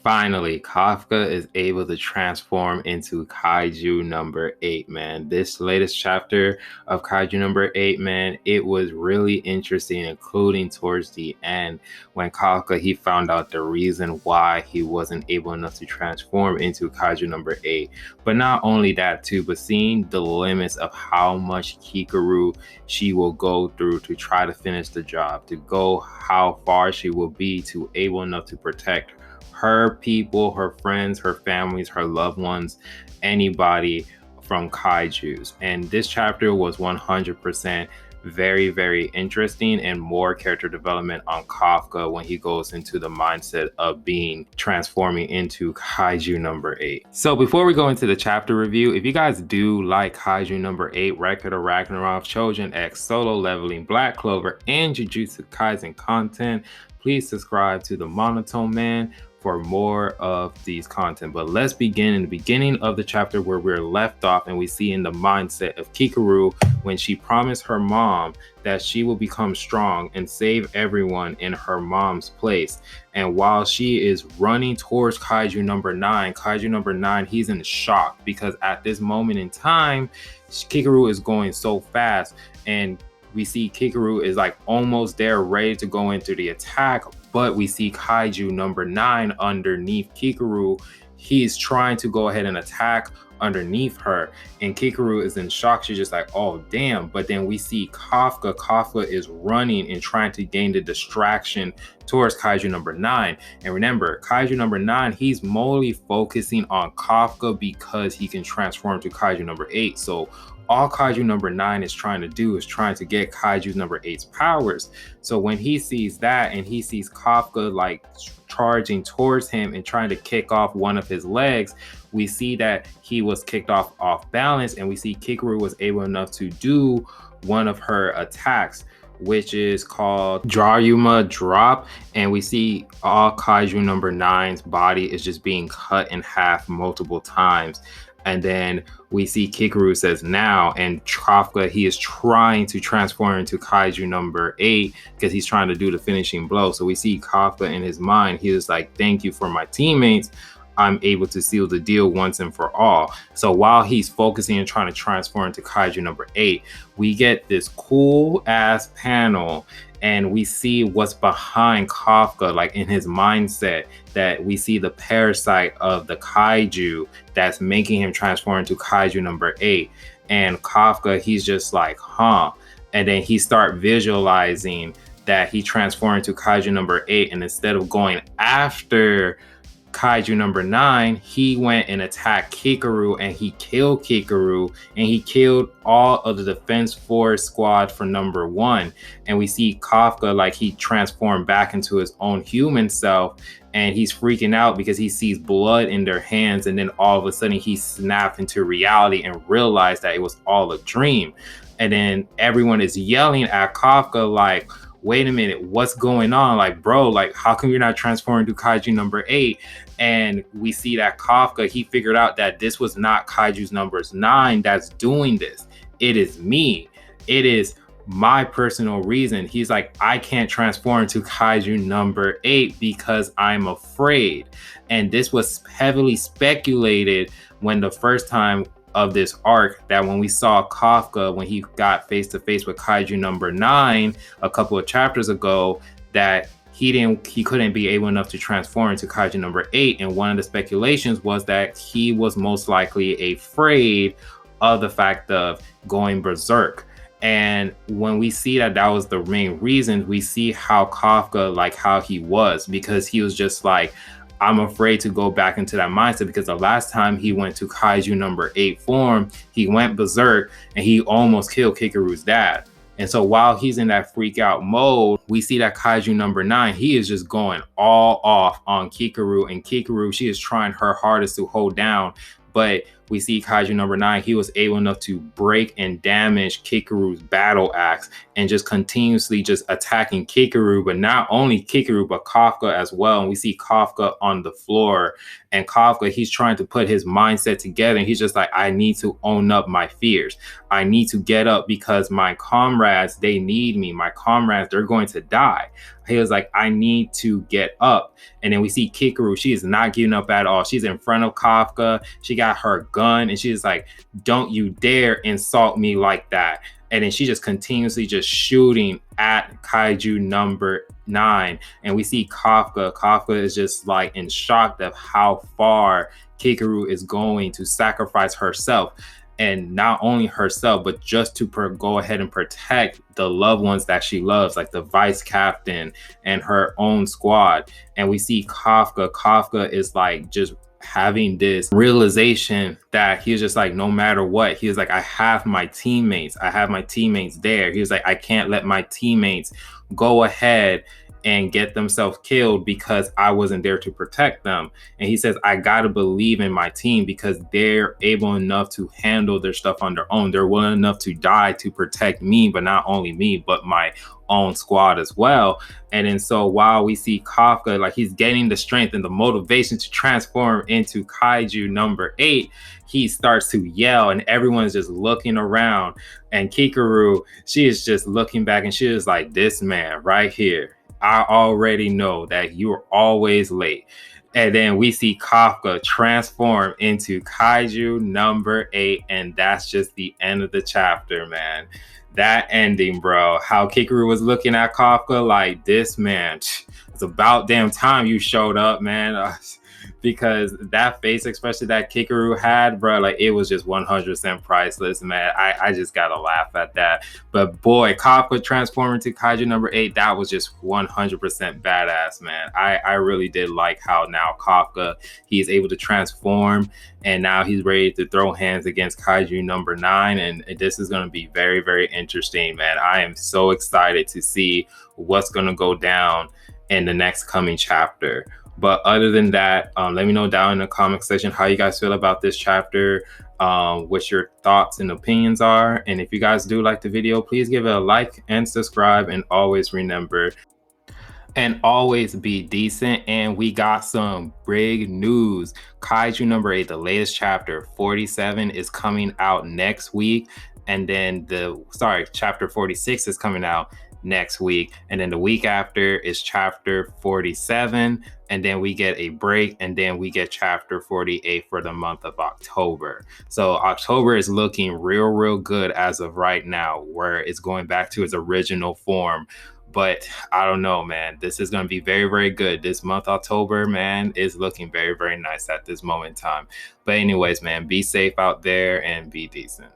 Finally, Kafka is able to transform into Kaiju number 8, man. This latest chapter of Kaiju number 8, man, it was really interesting, including towards the end when Kafka, he found out the reason why he wasn't able enough to transform into Kaiju number 8. But not only that too, but seeing the limits of how much Kikaru she will go through to try to finish the job, to go how far she will be to able enough to protect her people, her friends, her families, her loved ones, anybody from kaijus. And this chapter was 100% very, very interesting, and more character development on Kafka when he goes into the mindset of being transforming into Kaiju number 8. So before we go into the chapter review, if you guys do like Kaiju number 8, Record of Ragnarok, Chosen X, Solo Leveling, Black Clover, and Jujutsu Kaisen content, please subscribe to the Monotone Man for more of these content. But let's begin in the beginning of the chapter where we're left off, and we see in the mindset of Kikaru when she promised her mom that she will become strong and save everyone in her mom's place. And while she is running towards Kaiju number 9, he's in shock because at this moment in time, Kikaru is going so fast, and we see Kikaru is like almost there, ready to go into the attack, but we see Kaiju number 9 underneath Kikaru. He's trying to go ahead and attack underneath her, and Kikaru is in shock. She's just like, oh damn. But then we see Kafka is running and trying to gain the distraction towards Kaiju number 9. And remember, Kaiju number 9, he's mostly focusing on Kafka because he can transform to Kaiju number 8. So all Kaiju number 9 is trying to do is trying to get Kaiju number 8's powers. So when he sees that and he sees Kafka like charging towards him and trying to kick off one of his legs, we see that he was kicked off balance, and we see Kikaru was able enough to do one of her attacks, which is called Dryuma Drop. And we see all Kaiju number 9's body is just being cut in half multiple times. And then we see Kikaru says now, and Kafka, he is trying to transform into Kaiju number 8 because he's trying to do the finishing blow. So we see Kafka in his mind, he was like, thank you for my teammates. I'm able to seal the deal once and for all. So while he's focusing and trying to transform into Kaiju number 8, we get this cool ass panel, and we see what's behind Kafka, like in his mindset, that we see the parasite of the kaiju that's making him transform into Kaiju number 8. And Kafka, he's just like, huh? And then he start visualizing that he transformed into Kaiju number 8, and instead of going after Kaiju number 9, he went and attacked Kikaru, and he killed Kikaru, and he killed all of the defense force squad for number 1. And we see Kafka like he transformed back into his own human self, and he's freaking out because he sees blood in their hands, and then all of a sudden he snapped into reality and realized that it was all a dream. And then everyone is yelling at Kafka like, wait a minute, what's going on? Like, bro, like, how come you're not transforming to Kaiju number 8? And we see that Kafka, he figured out that this was not Kaiju's number 9 that's doing this. It is me. It is my personal reason. He's like, I can't transform to Kaiju number 8 because I'm afraid. And this was heavily speculated when the first time of this arc, that when we saw Kafka, when he got face to face with Kaiju number 9 a couple of chapters ago, that he couldn't be able enough to transform into Kaiju number 8. And one of the speculations was that he was most likely afraid of the fact of going berserk. And when we see that that was the main reason, we see how Kafka, like how he was, because he was just like, I'm afraid to go back into that mindset, because the last time he went to Kaiju number 8 form, he went berserk and he almost killed Kikaru's dad. And so while he's in that freak out mode, we see that Kaiju number 9, he is just going all off on Kikaru, and Kikaru, she is trying her hardest to hold down. But we see Kaiju number 9, he was able enough to break and damage Kikaru's battle axe and just continuously just attacking Kikaru, but not only Kikaru, but Kafka as well. And we see Kafka on the floor, and Kafka, he's trying to put his mindset together. And he's just like, I need to own up my fears. I need to get up because my comrades, they need me. My comrades, they're going to die. He was like, I need to get up. And then we see Kikaru. She is not giving up at all. She's in front of Kafka. She got her gun and she's like, don't you dare insult me like that. And then she just continuously just shooting at Kaiju number 9. And we see Kafka. Kafka is just like in shock of how far Kikaru is going to sacrifice herself. And not only herself, but just to go ahead and protect the loved ones that she loves, like the vice captain and her own squad. And we see Kafka. Kafka is like just having this realization that he was just like, no matter what, he was like, I have my teammates. I have my teammates there. He was like, I can't let my teammates go ahead and get themselves killed because I wasn't there to protect them. And he says, I got to believe in my team because they're able enough to handle their stuff on their own. They're willing enough to die to protect me, but not only me, but my own squad as well. And then so while we see Kafka, like he's getting the strength and the motivation to transform into Kaiju number 8, he starts to yell and everyone's just looking around. And Kikaru, she is just looking back and she is like, this man right here, I already know that you're always late. And then we see Kafka transform into Kaiju number 8. And that's just the end of the chapter, man. That ending, bro. How Kikaru was looking at Kafka like, this man, it's about damn time you showed up, man. Because that face expression that Kikaru had, bro, like it was just 100% priceless, man. I just gotta laugh at that. But boy, Kafka transforming to Kaiju number 8, that was just 100% badass, man. I really did like how now Kafka, he's able to transform and now he's ready to throw hands against Kaiju number 9. And this is going to be very, very interesting, man. I am so excited to see what's going to go down in the next coming chapter. But other than that, let me know down in the comment section how you guys feel about this chapter, what your thoughts and opinions are. And if you guys do like the video, please give it a like and subscribe. And always remember, and always be decent. And we got some big news. Kaiju number 8, the latest chapter 47 is coming out next week. And then chapter 46 is coming out next week. And then the week after is chapter 47. And then we get a break. And then we get chapter 48 for the month of October. So October is looking real, real good as of right now, where it's going back to its original form. But I don't know, man. This is going to be very, very good. This month, October, man, is looking very, very nice at this moment in time. But anyways, man, be safe out there and be decent.